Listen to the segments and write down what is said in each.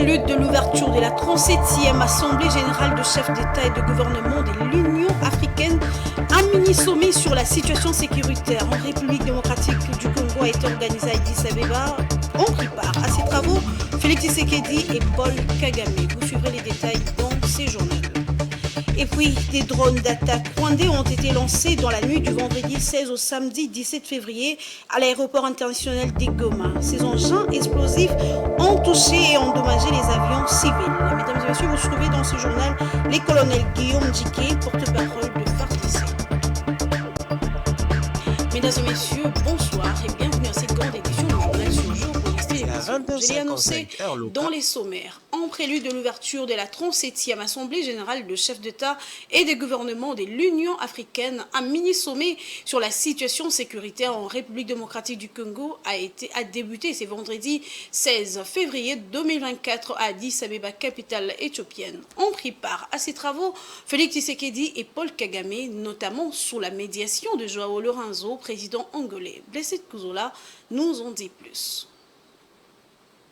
prélude de l'ouverture de la 37e Assemblée générale de chefs d'État et de gouvernement de l'Union africaine, un mini-sommet sur la situation sécuritaire en République démocratique du Congo a été organisé à Addis Abeba. On prit part à ces travaux Félix Tshisekedi et Paul Kagame. Vous suivrez les détails dans ces journaux. Et puis, des drones d'attaque rwandais ont été lancés dans la nuit du vendredi 16 au samedi 17 février à l'aéroport international de Goma. Ces engins explosifs ont touché et endommagé les avions civils. Mesdames et messieurs, vous suivez dans ce journal les colonels Guillaume Djiké, porte-parole de FARDC. Mesdames et messieurs, bonsoir et bienvenue à cette grande édition du journal sur jour pour rester je l'ai annoncé dans les sommaires. En prélude de l'ouverture de la 37e Assemblée générale de chefs d'État et de gouvernement de l'Union africaine, un mini-sommet sur la situation sécuritaire en République démocratique du Congo a débuté ce vendredi 16 février 2024 à Addis Abeba, capitale éthiopienne. On prit part à ces travaux Félix Tshisekedi et Paul Kagame, notamment sous la médiation de Joao Lourenço, président angolais. Blessed Kuzola nous en dit plus.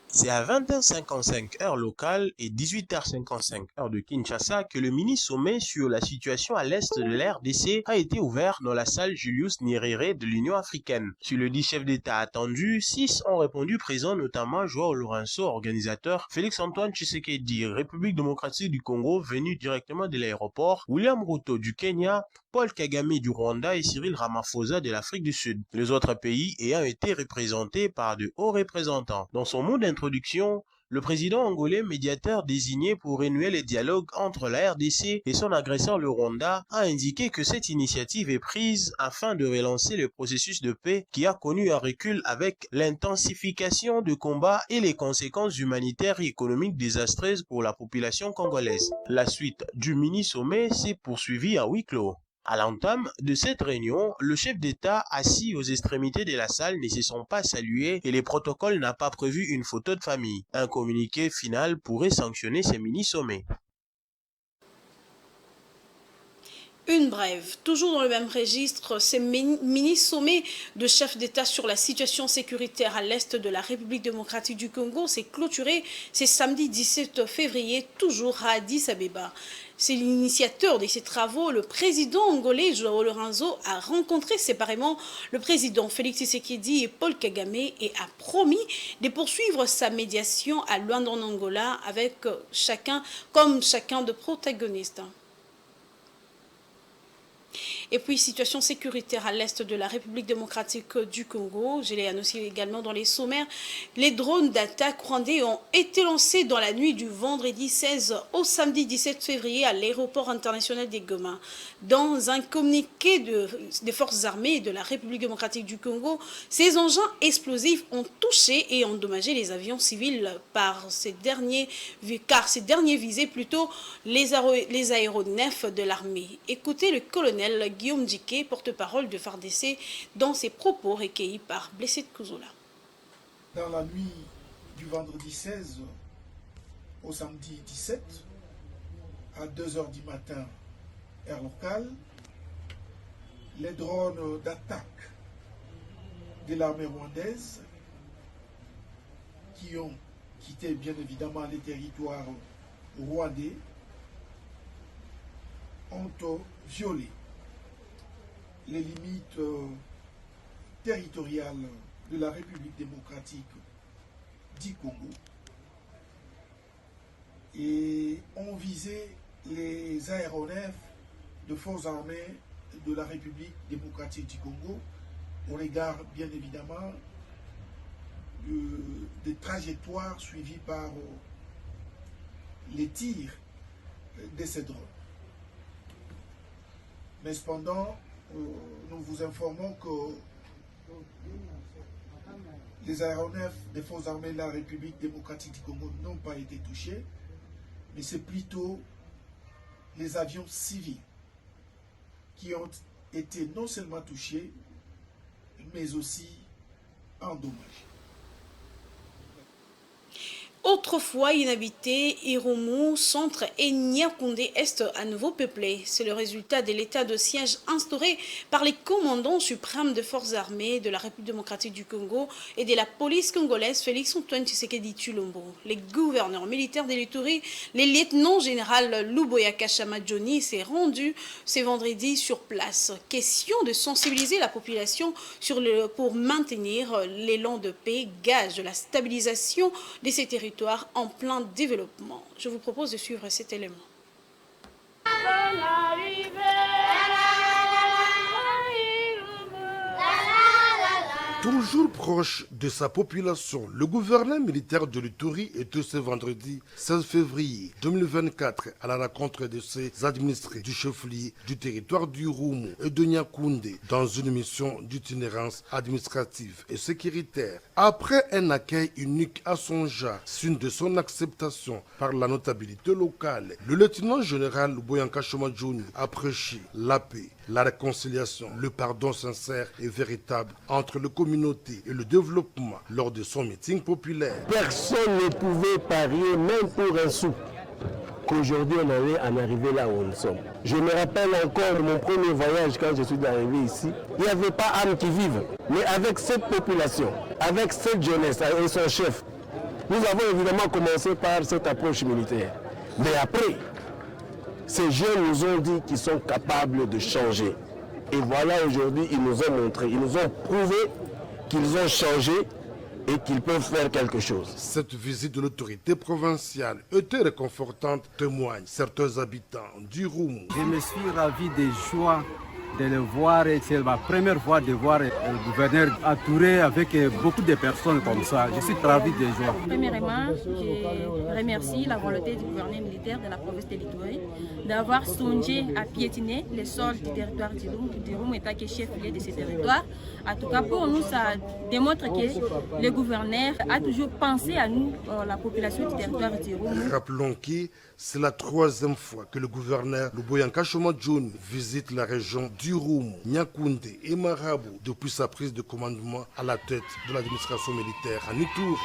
C'est à 20h55 heure locale et 18h55 heure de Kinshasa que le mini-sommet sur la situation à l'est de l'RDC a été ouvert dans la salle Julius Nyerere de l'Union africaine. Sur le 10 chefs d'État attendus, 6 ont répondu présents, notamment Joao Lourenço, organisateur, Félix-Antoine Tshisekedi, République démocratique du Congo, venu directement de l'aéroport, William Ruto du Kenya, Paul Kagame du Rwanda et Cyril Ramaphosa de l'Afrique du Sud. Les autres pays ayant été représentés par de hauts représentants. Dans son mot d'introduction, le président angolais, médiateur désigné pour renouer les dialogues entre la RDC et son agresseur le Rwanda, a indiqué que cette initiative est prise afin de relancer le processus de paix qui a connu un recul avec l'intensification de combats et les conséquences humanitaires et économiques désastreuses pour la population congolaise. La suite du mini-sommet s'est poursuivie à huis clos. À l'entame de cette réunion, le chef d'État assis aux extrémités de la salle ne se sont pas salués et les protocoles n'a pas prévu une photo de famille. Un communiqué final pourrait sanctionner ces mini-sommets. Une brève, toujours dans le même registre, ces mini-sommets de chefs d'État sur la situation sécuritaire à l'est de la République démocratique du Congo s'est clôturé ce samedi 17 février, toujours à Addis Abeba. C'est l'initiateur de ces travaux, le président angolais Joao Lourenço a rencontré séparément le président Félix Tshisekedi et Paul Kagame et a promis de poursuivre sa médiation à Luanda en Angola avec chacun de protagonistes. Et puis, situation sécuritaire à l'est de la République démocratique du Congo. Je l'ai annoncé également dans les sommaires. Les drones d'attaque rwandais ont été lancés dans la nuit du vendredi 16 au samedi 17 février à l'aéroport international de Goma. Dans un communiqué des forces armées de la République démocratique du Congo, ces engins explosifs ont touché et endommagé les avions civils car ces derniers visaient plutôt les aéronefs de l'armée. Écoutez le colonel Guillaume Djiké, porte-parole de FARDC, dans ses propos recueillis par Blessed Kuzola. Dans la nuit du vendredi 16 au samedi 17, à 2h du matin, heure locale, les drones d'attaque de l'armée rwandaise qui ont quitté bien évidemment les territoires rwandais ont violé les limites territoriales de la République démocratique du Congo et ont visé les aéronefs de forces armées de la République démocratique du Congo au regard bien évidemment des trajectoires suivies par les tirs de ces drones. Mais cependant, nous vous informons que les aéronefs des forces armées de la République démocratique du Congo n'ont pas été touchés, mais c'est plutôt les avions civils qui ont été non seulement touchés, mais aussi endommagés. Autrefois inhabité, Irumu, centre et Niakoundé Est à nouveau peuplé. C'est le résultat de l'état de siège instauré par les commandants suprêmes des forces armées de la République démocratique du Congo et de la police congolaise Félix Antoine Tshisekedi Tshilombo. Les gouverneurs militaires de l'Ituri, les lieutenants général Luboya Kashama Johnny s'est rendu ce vendredi sur place. Question de sensibiliser la population pour maintenir l'élan de paix, gage de la stabilisation de ces territoires en plein développement. Je vous propose de suivre cet élément. Toujours proche de sa population, le gouverneur militaire de l'Ituri était ce vendredi 16 février 2024 à la rencontre de ses administrés du chef-lieu du territoire du Irumu et de Niakoundé dans une mission d'itinérance administrative et sécuritaire. Après un accueil unique à son genre, signe de son acceptation par la notabilité locale, le lieutenant général Luboya Kashama Johnny a prêché la paix, la réconciliation, le pardon sincère et véritable entre les communautés et le développement lors de son meeting populaire. Personne ne pouvait parier, même pour un sou, qu'aujourd'hui on allait en arriver là où nous sommes. Je me rappelle encore mon premier voyage quand je suis arrivé ici. Il n'y avait pas âme qui vive. Mais avec cette population, avec cette jeunesse et son chef, nous avons évidemment commencé par cette approche militaire. Mais après, ces jeunes nous ont dit qu'ils sont capables de changer. Et voilà, aujourd'hui, ils nous ont montré, ils nous ont prouvé qu'ils ont changé et qu'ils peuvent faire quelque chose. Cette visite de l'autorité provinciale était réconfortante, témoignent certains habitants du Irumu. Je me suis ravi de joie de le voir et c'est ma première fois de voir le gouverneur entouré avec beaucoup de personnes comme ça. Je suis ravi de joie. Premièrement, je remercie la volonté du gouverneur militaire de la province de l'Ituri d'avoir songé à piétiner les sols du territoire du Irumu étant que chef-lieu de ce territoire. En tout cas, pour nous, ça démontre que le gouverneur a toujours pensé à nous, la population du territoire du Irumu. Rappelons que c'est la troisième fois que le gouverneur Luboya Kashama Johnny visite la région d'Irumu, Niakoundé et Marabou depuis sa prise de commandement à la tête de l'administration militaire en Ituri.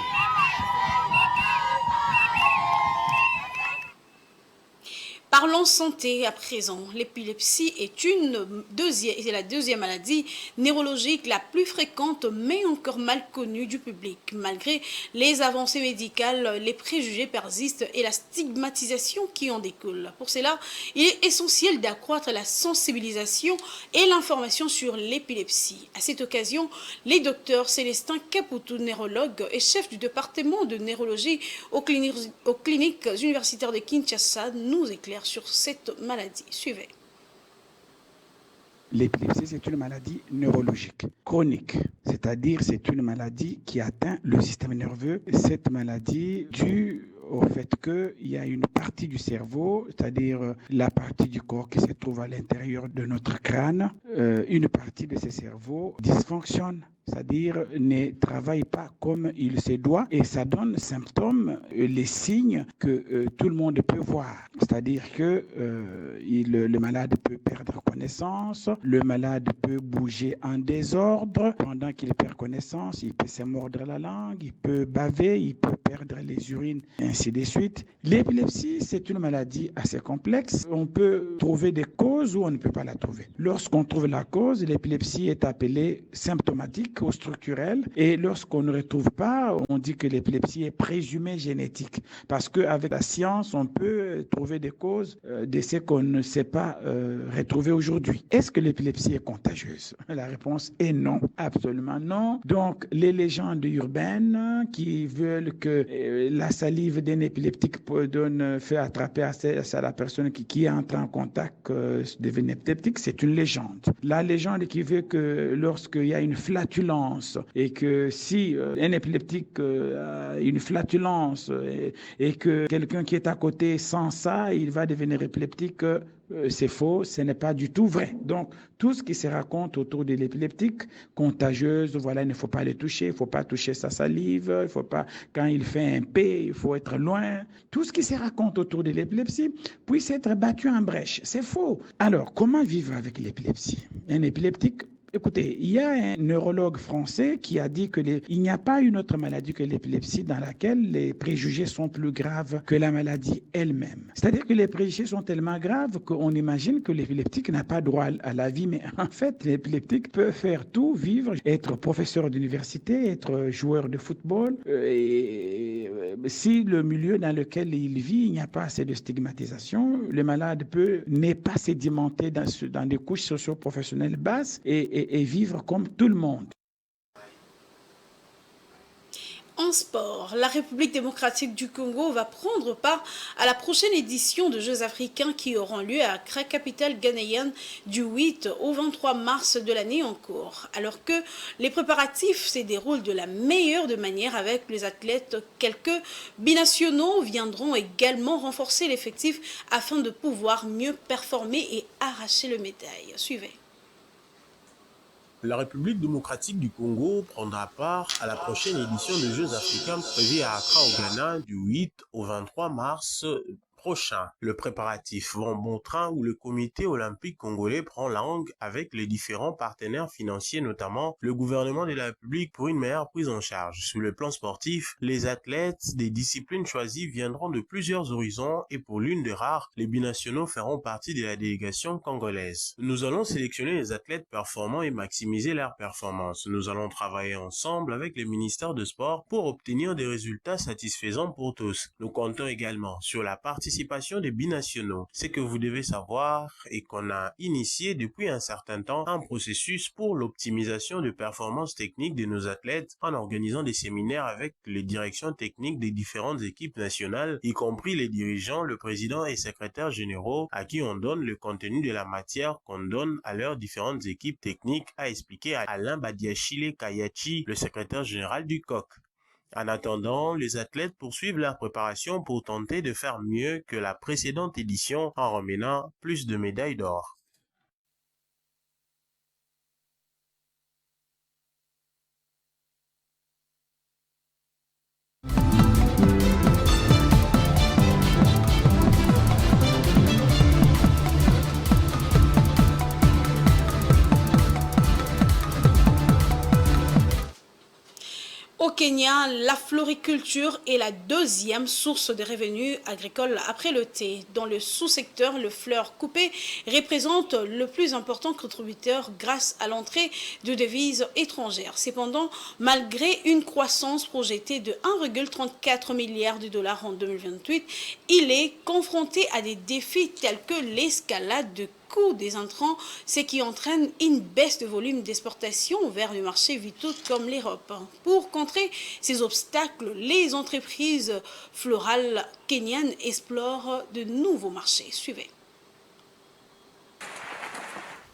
Parlons santé à présent. L'épilepsie est la deuxième maladie neurologique la plus fréquente mais encore mal connue du public. Malgré les avancées médicales, les préjugés persistent et la stigmatisation qui en découle. Pour cela, il est essentiel d'accroître la sensibilisation et l'information sur l'épilepsie. À cette occasion, les docteurs Célestin Caputo, neurologue et chef du département de neurologie aux cliniques universitaires de Kinshasa, nous éclairent sur cette maladie. Suivez. L'épilepsie, c'est une maladie neurologique, chronique, c'est-à-dire c'est une maladie qui atteint le système nerveux. Cette maladie due au fait qu'il y a une partie du cerveau, c'est-à-dire la partie du corps qui se trouve à l'intérieur de notre crâne, une partie de ce cerveau dysfonctionne, c'est-à-dire ne travaille pas comme il se doit et ça donne symptômes, les signes que tout le monde peut voir. C'est-à-dire que le malade peut perdre connaissance, le malade peut bouger en désordre. Pendant qu'il perd connaissance, il peut se mordre la langue, il peut baver, il peut perdre les urines, et ainsi de suite. L'épilepsie, c'est une maladie assez complexe. On peut trouver des causes ou on ne peut pas la trouver. Lorsqu'on trouve la cause, l'épilepsie est appelée symptomatique ou structurelle. Et lorsqu'on ne retrouve pas, on dit que l'épilepsie est présumée génétique. Parce qu'avec la science, on peut trouver des causes de ce qu'on ne sait pas retrouver aujourd'hui. Est-ce que l'épilepsie est contagieuse? La réponse est non, absolument non. Donc, les légendes urbaines qui veulent que la salive d'un épileptique fait attraper à la personne qui entre en contact devient épileptique, c'est une légende. La légende qui veut que lorsqu'il y a une flatulence et que si un épileptique a une flatulence et que quelqu'un qui est à côté sent ça, il va devenir épileptique, c'est faux, ce n'est pas du tout vrai. Donc, tout ce qui se raconte autour de l'épileptique contagieuse, voilà, il ne faut pas les toucher, il ne faut pas toucher sa salive, il faut pas, quand il fait un P, il faut être loin. Tout ce qui se raconte autour de l'épilepsie puisse être battu en brèche. C'est faux. Alors, comment vivre avec l'épilepsie? Un épileptique Écoutez, il y a un neurologue français qui a dit qu'il n'y a pas une autre maladie que l'épilepsie dans laquelle les préjugés sont plus graves que la maladie elle-même. C'est-à-dire que les préjugés sont tellement graves qu'on imagine que l'épileptique n'a pas droit à la vie, mais en fait, l'épileptique peut faire tout, vivre, être professeur d'université, être joueur de football. Si le milieu dans lequel il vit, il n'y a pas assez de stigmatisation, le malade n'est pas sédimenté dans des couches socio-professionnelles basses et vivre comme tout le monde. En sport, la République démocratique du Congo va prendre part à la prochaine édition de Jeux africains qui auront lieu à Accra, capitale ghanéenne, du 8 au 23 mars de l'année en cours. Alors que les préparatifs se déroulent de la meilleure de manière avec les athlètes, quelques binationaux viendront également renforcer l'effectif afin de pouvoir mieux performer et arracher le médaille. Suivez. La République démocratique du Congo prendra part à la prochaine édition des Jeux africains prévue à Accra au Ghana du 8 au 23 mars prochain. Le préparatif va en bon train où le comité olympique congolais prend langue avec les différents partenaires financiers, notamment le gouvernement de la République pour une meilleure prise en charge. Sur le plan sportif, les athlètes des disciplines choisies viendront de plusieurs horizons et pour l'une des rares, les binationaux feront partie de la délégation congolaise. Nous allons sélectionner les athlètes performants et maximiser leurs performances. Nous allons travailler ensemble avec le ministère de Sport pour obtenir des résultats satisfaisants pour tous. Nous comptons également sur la participation des binationaux. Ce que vous devez savoir est qu'on a initié depuis un certain temps un processus pour l'optimisation de performances techniques de nos athlètes en organisant des séminaires avec les directions techniques des différentes équipes nationales, y compris les dirigeants, le président et secrétaires généraux à qui on donne le contenu de la matière qu'on donne à leurs différentes équipes techniques, a expliqué Alain Badiachile Kayachi, le secrétaire général du COC. En attendant, les athlètes poursuivent leur préparation pour tenter de faire mieux que la précédente édition en ramenant plus de médailles d'or. Au Kenya, la floriculture est la deuxième source de revenus agricoles après le thé. Dans le sous-secteur, le fleur coupée représente le plus important contributeur grâce à l'entrée de devises étrangères. Cependant, malgré une croissance projetée de 1,34 milliard de dollars en 2028, il est confronté à des défis tels que l'escalade de coût des intrants, ce qui entraîne une baisse de volume d'exportation vers le marché vitaux comme l'Europe. Pour contrer ces obstacles, les entreprises florales kenyanes explorent de nouveaux marchés. Suivez.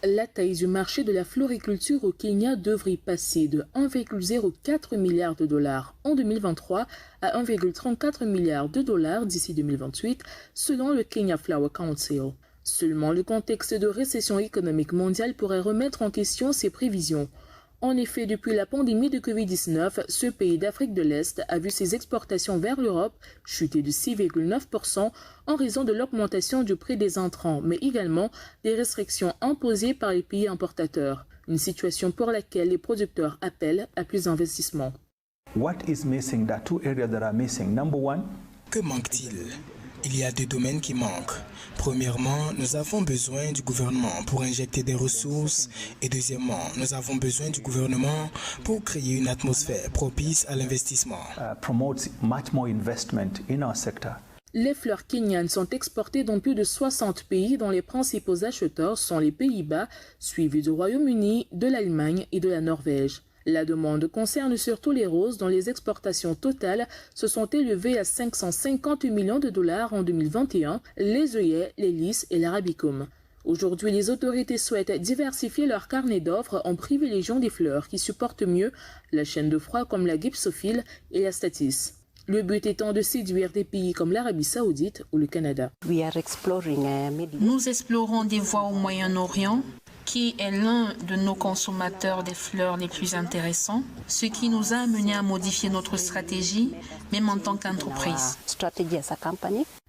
La taille du marché de la floriculture au Kenya devrait passer de 1,04 milliard de dollars en 2023 à 1,34 milliard de dollars d'ici 2028, selon le Kenya Flower Council. Seulement, le contexte de récession économique mondiale pourrait remettre en question ces prévisions. En effet, depuis la pandémie de Covid-19, ce pays d'Afrique de l'Est a vu ses exportations vers l'Europe chuter de 6,9% en raison de l'augmentation du prix des intrants, mais également des restrictions imposées par les pays importateurs. Une situation pour laquelle les producteurs appellent à plus d'investissements. Que manque-t-il ? Il y a deux domaines qui manquent. Premièrement, nous avons besoin du gouvernement pour injecter des ressources et deuxièmement, nous avons besoin du gouvernement pour créer une atmosphère propice à l'investissement. Les fleurs kenyanes sont exportées dans plus de 60 pays dont les principaux acheteurs sont les Pays-Bas, suivis du Royaume-Uni, de l'Allemagne et de la Norvège. La demande concerne surtout les roses dont les exportations totales se sont élevées à 550 millions de dollars en 2021, les œillets, les lys et l'arabicum. Aujourd'hui, les autorités souhaitent diversifier leur carnet d'offres en privilégiant des fleurs qui supportent mieux la chaîne de froid comme la gypsophile et la statice. Le but étant de séduire des pays comme l'Arabie Saoudite ou le Canada. Nous explorons des voies au Moyen-Orient, qui est l'un de nos consommateurs des fleurs les plus intéressants, ce qui nous a amené à modifier notre stratégie, même en tant qu'entreprise.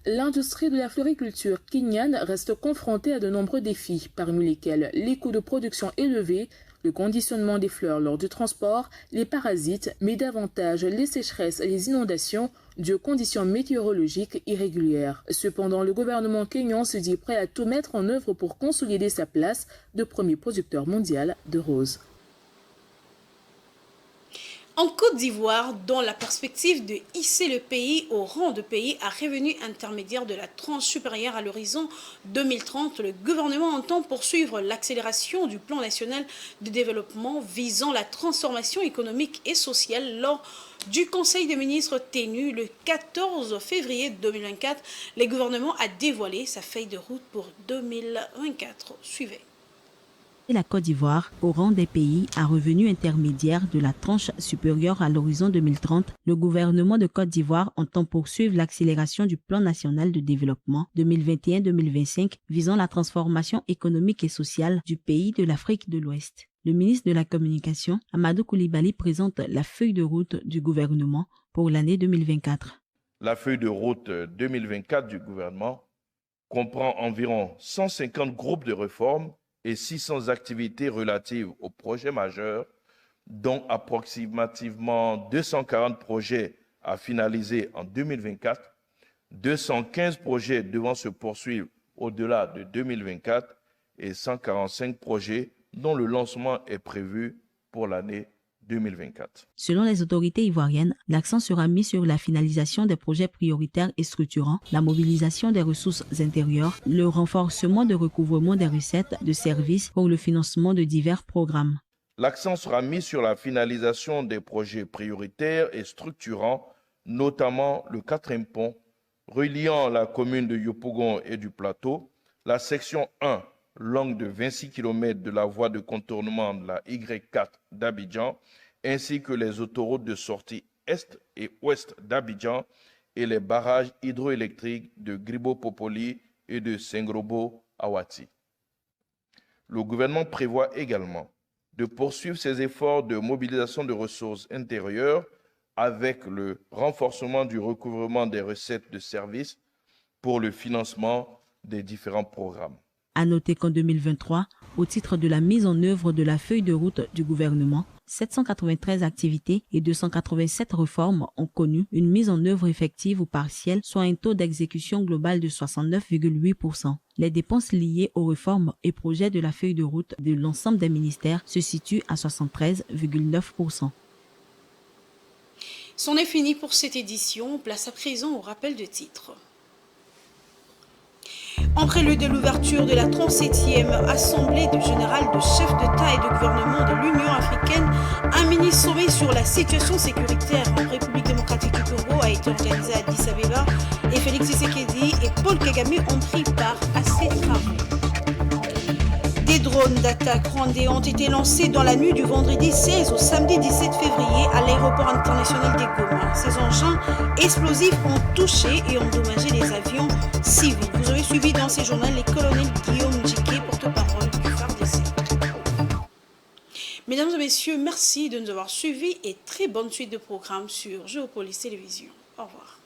L'industrie de la floriculture kenyane reste confrontée à de nombreux défis, parmi lesquels les coûts de production élevés, le conditionnement des fleurs lors du transport, les parasites, mais davantage les sécheresses et les inondations dues aux conditions météorologiques irrégulières. Cependant, le gouvernement kényan se dit prêt à tout mettre en œuvre pour consolider sa place de premier producteur mondial de roses. En Côte d'Ivoire, dans la perspective de hisser le pays au rang de pays à revenu intermédiaire de la tranche supérieure à l'horizon 2030, le gouvernement entend poursuivre l'accélération du plan national de développement visant la transformation économique et sociale lors du Conseil des ministres tenu le 14 février 2024. Le gouvernement a dévoilé sa feuille de route pour 2024. Suivez. La Côte d'Ivoire, au rang des pays à revenu intermédiaire de la tranche supérieure à l'horizon 2030, le gouvernement de Côte d'Ivoire entend poursuivre l'accélération du plan national de développement 2021-2025 visant la transformation économique et sociale du pays de l'Afrique de l'Ouest. Le ministre de la Communication, Amadou Coulibaly, présente la feuille de route du gouvernement pour l'année 2024. La feuille de route 2024 du gouvernement comprend environ 150 groupes de réformes et 600 activités relatives aux projets majeurs, dont approximativement 240 projets à finaliser en 2024, 215 projets devant se poursuivre au-delà de 2024 et 145 projets dont le lancement est prévu pour l'année 2024. Selon les autorités ivoiriennes, l'accent sera mis sur la finalisation des projets prioritaires et structurants, la mobilisation des ressources intérieures, le renforcement de recouvrement des recettes de services pour le financement de divers programmes. L'accent sera mis sur la finalisation des projets prioritaires et structurants, notamment le 4e pont, reliant la commune de Yopougon et du Plateau, la section 1, longue de 26 km de la voie de contournement de la Y4 d'Abidjan, ainsi que les autoroutes de sortie est et ouest d'Abidjan et les barrages hydroélectriques de Gribo-Popoli et de Sengrobo-Awati. Le gouvernement prévoit également de poursuivre ses efforts de mobilisation de ressources intérieures avec le renforcement du recouvrement des recettes de services pour le financement des différents programmes. À noter qu'en 2023, au titre de la mise en œuvre de la feuille de route du gouvernement, 793 activités et 287 réformes ont connu une mise en œuvre effective ou partielle, soit un taux d'exécution global de 69,8%. Les dépenses liées aux réformes et projets de la feuille de route de l'ensemble des ministères se situent à 73,9%. C'en est fini pour cette édition. Place à présent au rappel de titres. En prélude de l'ouverture de la 37e Assemblée générale de chefs d'État et de gouvernement de l'Union africaine, un mini-sommet sur la situation sécuritaire en République démocratique du Congo a été organisé à Addis Abeba et Félix Tshisekedi et Paul Kagame ont pris part à ces travaux. Des drones d'attaque rwandais ont été lancés dans la nuit du vendredi 16 au samedi 17 février à l'aéroport international des Goma. Ces engins explosifs ont touché et endommagé les avions civils. Vous avez suivi dans ces journaux les colonels Guillaume Djiké, porte-parole du FARDC. Mesdames et messieurs, merci de nous avoir suivis et très bonne suite de programmes sur Géopolis Télévision. Au revoir.